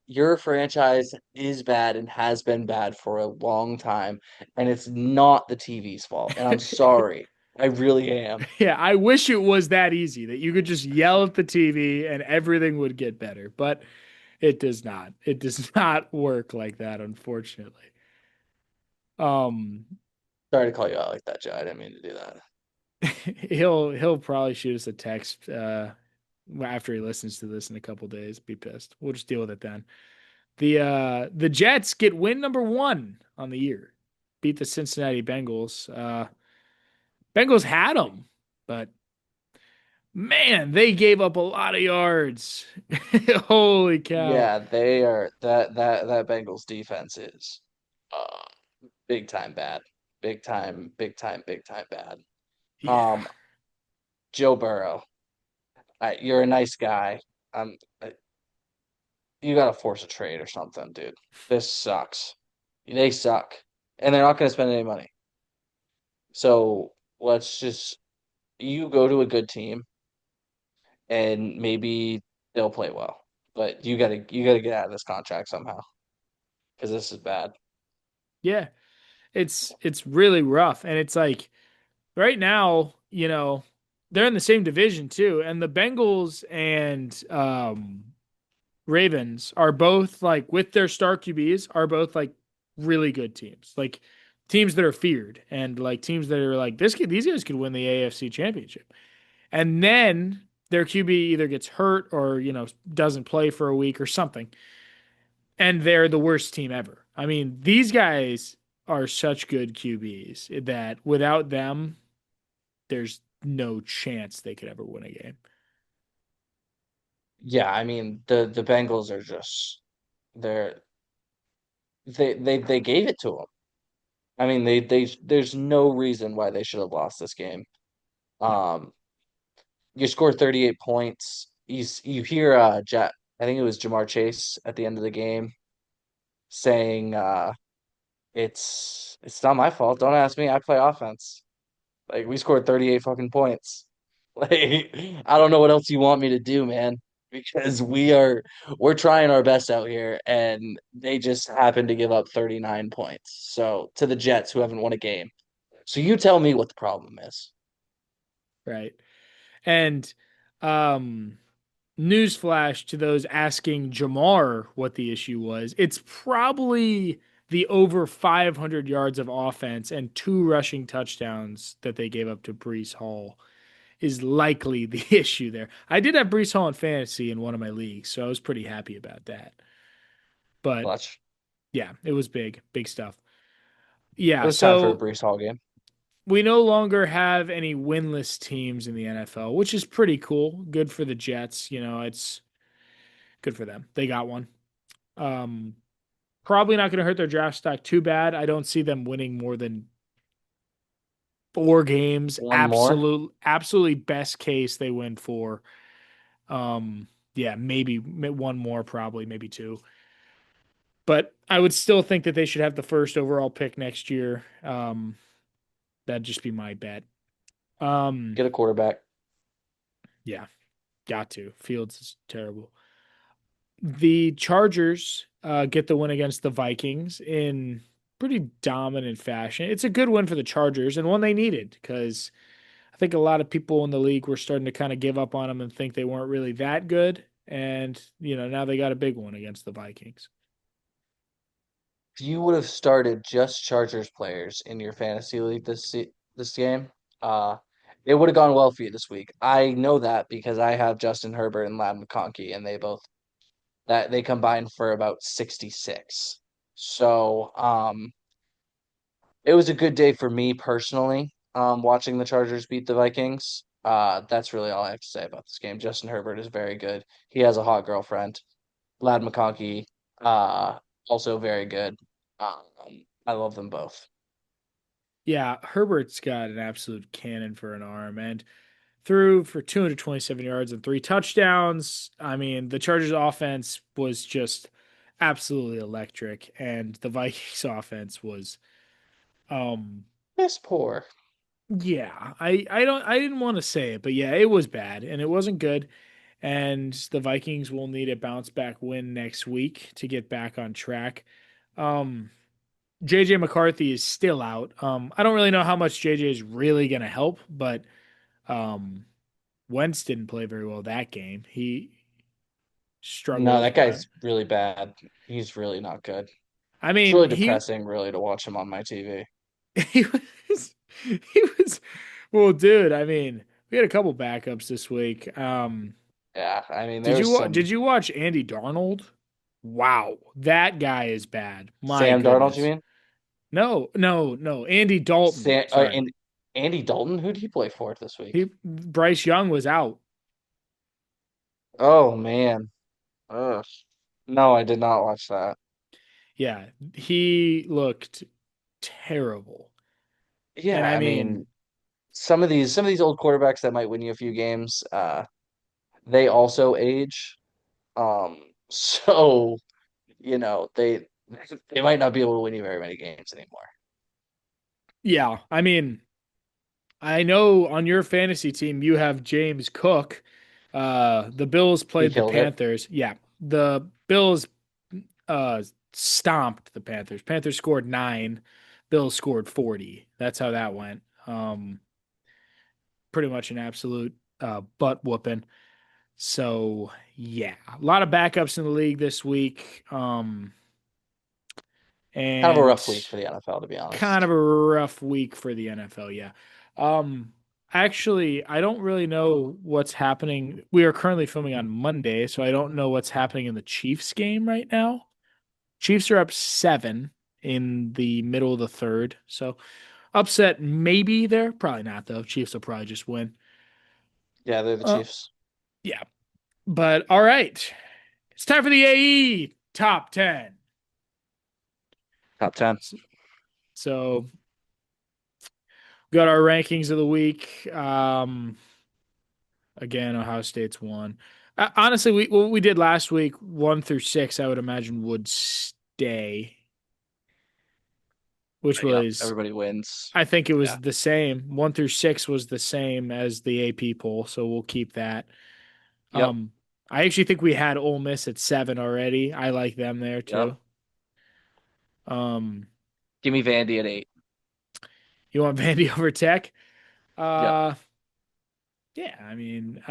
Your franchise is bad and has been bad for a long time, and it's not the TV's fault. And I'm sorry. I really am. Yeah, I wish it was that easy that you could just yell at the TV and everything would get better, but it does not. It does not work like that, unfortunately. Um, Sorry to call you out like that, Joe. I didn't mean to do that. he'll probably shoot us a text after he listens to this in a couple days, be pissed. We'll just deal with it then. The Jets get win number one on the year. Beat the Cincinnati Bengals. Bengals had them, but man, they gave up a lot of yards. Holy cow. Yeah, they are that Bengals defense is uh big time bad. Big time bad. Yeah. Um, Joe Burrow, you're a nice guy. Um, uh, you gotta force a trade or something, dude. This sucks. They suck, and they're not gonna spend any money. So let's just you go to a good team, and maybe they'll play well. But you gotta get out of this contract somehow because this is bad. Yeah. It's really rough. And it's like right now, they're in the same division too. And the Bengals and Ravens are both like with their star QBs are both like really good teams. Like teams that are feared and like teams that are like these guys could win the AFC championship. And then their QB either gets hurt or, doesn't play for a week or something. And they're the worst team ever. I mean, these guys are such good QBs that without them, there's no chance they could ever win a game. Yeah, I mean the Bengals are just they're they gave it to them. I mean they there's no reason why they should have lost this game. No. Um, you score 38 points. You hear I think it was Jamar Chase at the end of the game saying it's not my fault. Don't ask me. I play offense. Like we scored 38 fucking points. Like I don't know what else you want me to do, man. Because we're trying our best out here and they just happen to give up 39 points. So to the Jets who haven't won a game. So you tell me what the problem is. Right. And um newsflash to those asking Jamar what the issue was. It's probably the over 500 yards of offense and two rushing touchdowns that they gave up to Brees Hall is likely the issue there. I did have Brees Hall in fantasy in one of my leagues, so I was pretty happy about that. But Clutch. yeah, it was big, big stuff. It Yeah, was time for a so Brees Hall game. we no longer have any winless teams in the NFL, which is pretty cool. Good for the Jets. It's good for them. They got one. Um, Probably not going to hurt their draft stock too bad. I don't see them winning more than four games. One more. Absolutely best case they win four. Yeah, maybe one more, probably maybe two. But I would still think that they should have the first overall pick next year. That'd just be my bet. Um, Get a quarterback. yeah, got to. Fields is terrible. The Chargers get the win against the Vikings in pretty dominant fashion. It's a good win for the Chargers and one they needed because I think a lot of people in the league were starting to kind of give up on them and think they weren't really that good. And, now they got a big one against the Vikings. If you would have started just Chargers players in your fantasy league this game, uh, it would have gone well for you this week. I know that because I have Justin Herbert and Ladd McConkey, and they combined for about 66. So, it was a good day for me personally, watching the Chargers beat the Vikings. That's really all I have to say about this game. Justin Herbert is very good. He has a hot girlfriend. Ladd McConkey, uh, also very good. Um, I love them both. Yeah, Herbert's got an absolute cannon for an arm and threw for 227 yards and three touchdowns. I mean, the Chargers offense was just absolutely electric, and the Vikings offense was, um, Piss poor. yeah, I didn't want to say it, but yeah, it was bad and it wasn't good. And the Vikings will need a bounce back win next week to get back on track. Um, JJ McCarthy is still out. I don't really know how much JJ is really going to help, but um, Wentz didn't play very well that game. He No, struggled, that but guy's really bad. He's really not good. I It's mean, really depressing, really, to watch him on my TV. he he was well, dude. I mean, we had a couple backups this week. Yeah, I mean, there was Did some you watch Andy Darnold? Wow, that guy is bad. My Sam Darnold, you goodness. mean? No, no, no. Andy Dalton. Sorry. And Andy Dalton, who did he play for this week? Bryce Young was out. Oh man. Ugh. No, I did not watch that. Yeah, he looked terrible. And Yeah, I I mean, mean, some of these old quarterbacks that might win you a few games, they also age. Um, so they might not be able to win you very many games anymore. yeah, I mean, I know on your fantasy team you have James Cook. The Bills He played the killed it. Panthers. Yeah, the Bills stomped the Panthers. Panthers scored 9, Bills scored 40. That's how that went. Pretty much an absolute butt whooping. So yeah, a lot of backups in the league this week. Kind of a And rough week for the NFL, to be kind honest. of a rough week for the NFL. Yeah. Um, actually, I don't really know what's happening. We are currently filming on Monday, so I don't know what's happening in the Chiefs game right now. Chiefs are up 7 in the middle of the third. So upset maybe there. Probably not though. Chiefs will probably just win. Yeah, they're the Uh, Chiefs. yeah. But all right. It's time for the AE top 10. Top 10. So got our rankings of the week. Again, Ohio State's one. Honestly, what we did last week, 1 through 6, I would imagine would stay, which Yep, was, everybody wins. I think it was Yeah. the same. 1 through 6 was the same as the AP poll, so we'll keep that. Yep. Um, I actually think we had Ole Miss at 7 already. I like them there too. Yep. Um, Give me Vandy at 8. you want Vandy over Tech? Yep. Uh, yeah, I mean,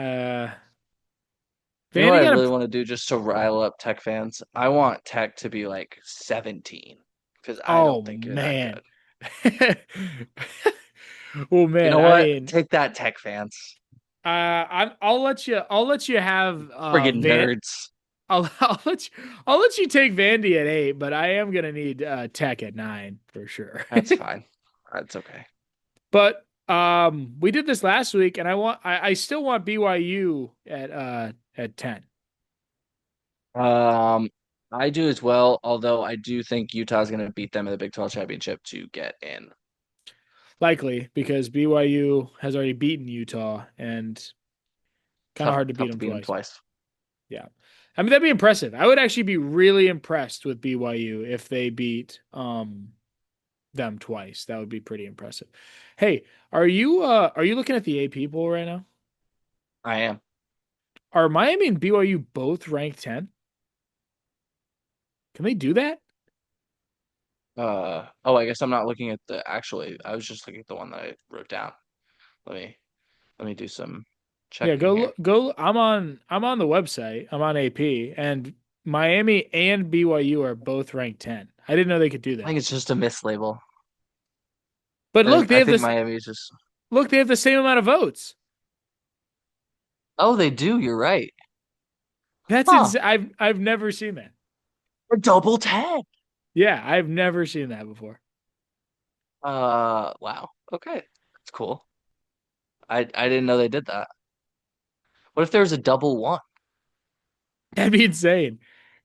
You know what Vandy I got really a. want to do just to rile up Tech fans? I want Tech to be like 17 because I Oh don't think you're that man. good. Oh You man, know I what? mean, Take that, Tech fans. I'll let you have Friggin' Van. nerds. I'll let you take Vandy at 8, but I am gonna need Tech at 9 for sure. That's fine. That's okay. But we did this last week, and I still want BYU at 10. Um, I do as well, although I do think Utah's going to beat them in the Big 12 championship to get in. Likely because BYU has already beaten Utah, and kind of Tough, hard to beat tough to them beat them twice. twice. Yeah. I mean, that'd be impressive. I would actually be really impressed with BYU if they beat them twice. That would be pretty impressive. Hey, are you looking at the AP poll right now? I am. Are Miami and BYU both ranked 10? Can they do that? Oh, I guess I'm not looking at the actually. I was just looking at the one that I wrote down. Let me let me do some Yeah, checking here. go I'm on the website. I'm on AP and Miami and BYU are both ranked 10. I didn't know they could do I think that. it's just a mislabel. But look, I think Miami is just. they have the same amount of votes. Oh, they do. You're right. That's Huh? I've never seen that. A double tag. Yeah, I've never seen that before. Wow. Okay, that's cool. I didn't know they did that. What if there was a double one? That'd be insane.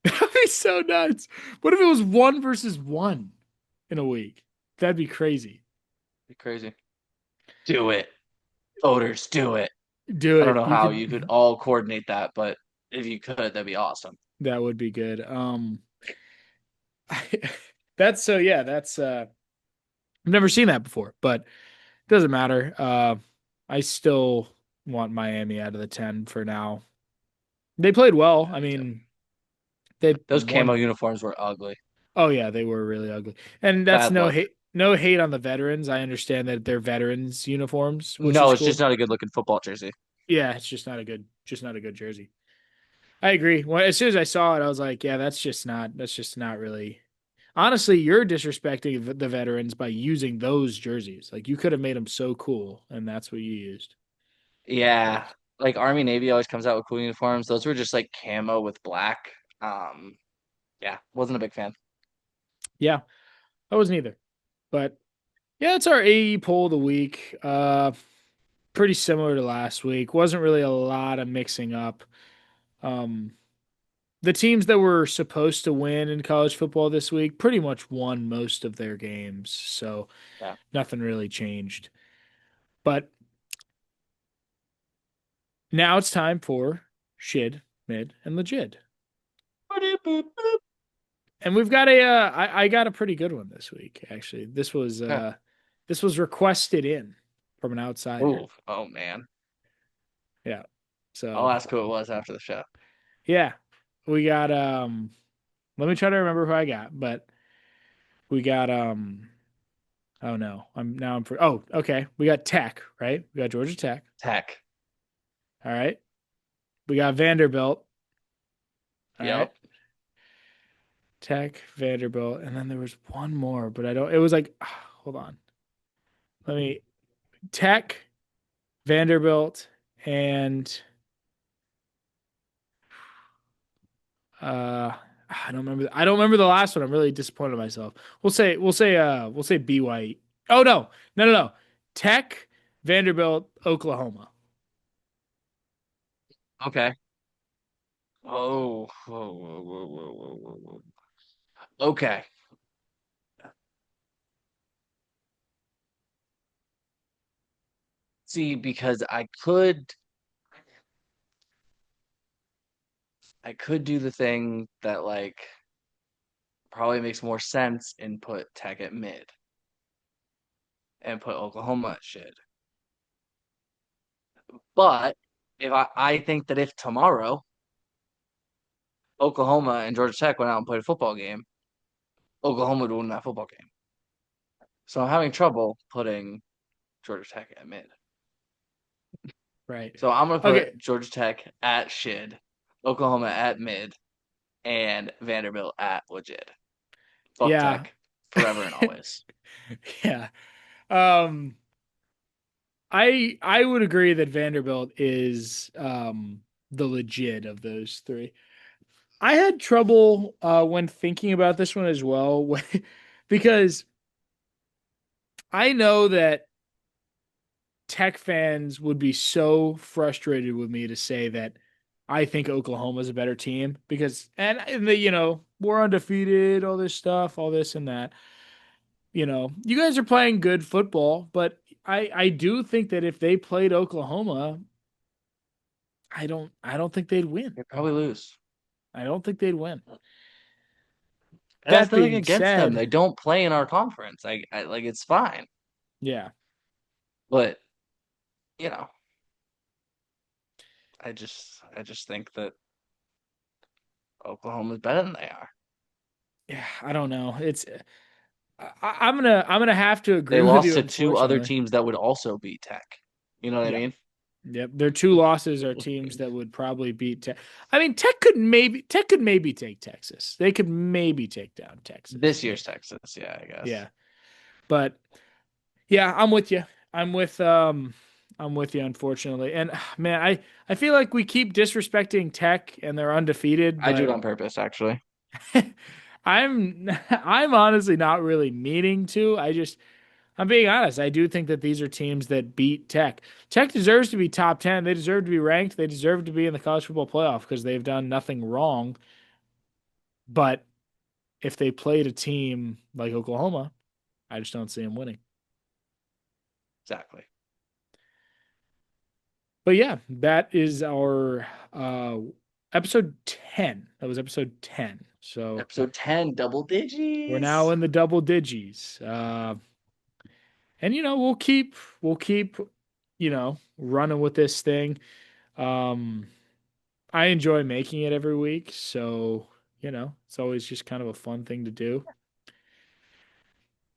That'd be so nuts. What if it was 1 versus 1 in a week? That'd be crazy. Be crazy. Do it. Voters, do it. Do I don't it. know You how you could could. all coordinate that, but if you could, that'd be awesome. That would be good. That's so yeah. That's I've never seen that before, but it doesn't matter. I still want Miami out of the 10 for now. They played well. Yeah, I me too. mean, they Those camo won. uniforms were ugly. Oh yeah, they were really ugly. And that's Bad look. no hate on the veterans. I understand that they're veterans uniforms, which No, is it's just cool. not a good looking football jersey. Yeah, it's just not a good jersey. I agree. Well, as soon as I saw it, I was like, yeah, that's just not really. Honestly, you're disrespecting the veterans by using those jerseys. Like you could have made them so cool, and that's what you used. Yeah, But like Army Navy always comes out with cool uniforms. Those were just like camo with black. Um, yeah, wasn't a big fan. Yeah, I wasn't either. But yeah, it's our AE poll of the week. Pretty similar to last week. Wasn't really a lot of mixing up. Um, the teams that were supposed to win in college football this week pretty much won most of their games, so Yeah. nothing really changed. But now it's time for Shid, Mid, and Legit. And we've got I got a pretty good one this week, actually. Yeah. This was requested in from an outsider. Oh, oh man. Yeah. I'll So ask who it was after the show. yeah. We got let me try to remember who I got, but we got oh no. I'm for oh, okay. We got Tech, right? We got Georgia Tech. Tech. All right. We got Vanderbilt. All right. Yep. Tech, Vanderbilt, and then there was one more, but I don't it was like hold on. Let me Tech, Vanderbilt, and I don't remember the last one. I'm really disappointed in myself. We'll say BYU. Oh no. No, no, no. Tech, Vanderbilt, Oklahoma. Okay. Oh. Whoa, whoa, whoa, whoa, whoa, whoa, whoa. Okay. See, because I could do the thing that like probably makes more sense and put Tech at mid and put Oklahoma at shit. But I think that if tomorrow Oklahoma and Georgia Tech went out and played a football game, Oklahoma would win that football game. So I'm having trouble putting Georgia Tech at mid. Right. So I'm gonna Okay. put Georgia Tech at shid, Oklahoma at mid, and Vanderbilt at legit. Fuck Yeah. Tech, forever and always. Yeah. Um I would agree that Vanderbilt is the legit of those three. I had trouble when thinking about this one as well because I know that Tech fans would be so frustrated with me to say that I think Oklahoma's a better team because and the we're undefeated, all this stuff, all this and that. You guys are playing good football, but I do think that if they played Oklahoma, I don't think they'd win. They probably lose. I don't think they'd win. And that's That nothing being against them. said, They don't play in our conference. I like it's fine. yeah. But, you know, I just think that Oklahoma's better than they are. Yeah, I don't know. I'm gonna have to They agree with lost you, to two other unfortunately. teams that would also beat Tech. You know what I Yeah. mean? Yep, their two losses are teams that would probably beat Tech. I mean, Tech could maybe take Texas. They could maybe take down Texas. This year's Texas, yeah, I guess. Yeah, but yeah, I'm with you. I'm with I'm with you, unfortunately. And man, I feel like we keep disrespecting Tech and they're undefeated, I do it but on purpose, actually. I'm honestly not really meaning to. I'm being honest. I do think that these are teams that beat Tech. Tech deserves to be top 10. They deserve to be ranked. They deserve to be in the college football playoff because they've done nothing wrong. But if they played a team like Oklahoma, I just don't see them winning. Exactly. But yeah, that is our episode 10. That was episode 10. So Episode 10, double we're now digits. in the double digits. And we'll keep running with this thing. Um I enjoy making it every week, so it's always just kind of a fun thing to do.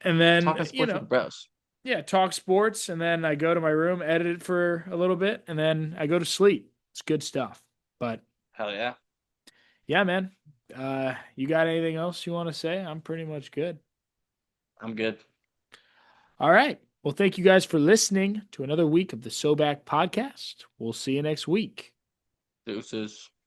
And then, Talking sports with the bros. yeah, talk sports, and then I go to my room, edit it for a little bit, and then I go to sleep. It's good stuff. But Hell yeah. yeah, man. You got anything else you want to say? I'm pretty much good. I'm good. All right. Well, thank you guys for listening to another week of the So Back podcast. We'll see you next week. Deuces.